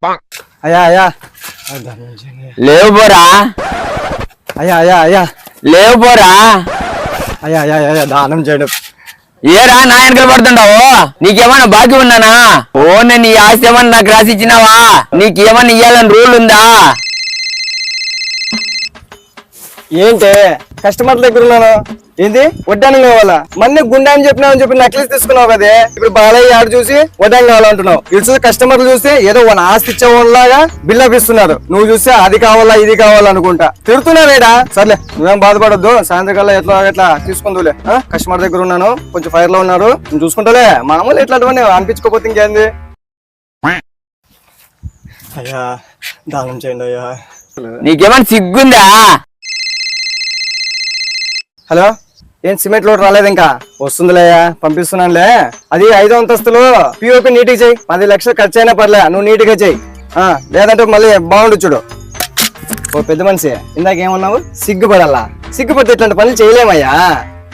అయ్యా అయ్యా లేవు పోరా, అయ్యా అయ్యా అయ్యా లేవు పోరా. అయ్యా అయ్యా అయ్యా దానం చేయడం. ఏరా నా వెనకలు పడుతుండవు? నీకేమన్నా బాకీ ఉన్నానా? ఓ నేను ఈ ఆస్తి ఏమన్నా నాకు రాసి ఇచ్చినావా? నీకేమన్నా ఇయ్యాలని రూల్ ఉందా? ఏంటి కస్టమర్ దగ్గర ఉన్నాను, ఏంది వడ్డానం కావాలా? మొన్న గుండె అని చెప్పినావు అని చెప్పి నక్లీస్ తీసుకున్నావు కదే, ఇప్పుడు బాలయ్య ఆడు చూసి వడ్డానం కావాలంటున్నావు. ఇటు కస్టమర్లు చూస్తే ఏదో వాళ్ళ ఆస్తి ఇచ్చేవాళ్ళలాగా బిల్డప్ ఇస్తున్నారు, నువ్వు చూస్తే అది కావాలా ఇది కావాలనుకుంటా తిడుతున్నావేడా. సర్లే నువ్వేం బాధపడొద్దు, సాయంత్రకాలం ఎట్లా తీసుకుందులే. కస్టమర్ దగ్గర ఉన్నాను, కొంచెం ఫైర్ లో ఉన్నారు, నువ్వు చూసుకుంటాలే. మామూలు ఇట్లాంటివన్నీ అనిపించుకోపోతే ఇంకేంది. అయ్యా దానం చేయండి అయ్యా. నీకేమన్నా సిగ్గుందా? హలో, ఏం సిమెంట్ లోడ్ రాలేదు? ఇంకా వస్తుందిలే, పంపిస్తున్నానులే. అది 5వ అంతస్తులో పిఓపి నీట్గా చెయ్యి. 10 లక్షలు ఖర్చు అయినా పర్లే, నువ్వు నీట్గా చెయ్యి. లేదంటే మళ్ళీ బాగుండు చూడు. ఓ పెద్ద మనిషి, ఇందాక ఏమన్నావు? సిగ్గుపడాలా? సిగ్గుపడితే ఇట్లాంటి పనులు చేయలేమయ్యా.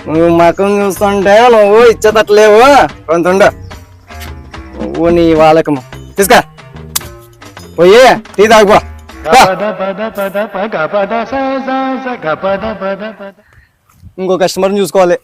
నువ్వు మకం చూస్తుంటే నువ్వు ఇచ్చేటట్లేవు. కొంత నువ్వు నీ వాళ్ళకము తీసుకా పోయి టీ తాగిపో. ఇంకో కస్టమర్ని చూసుకోవాలి.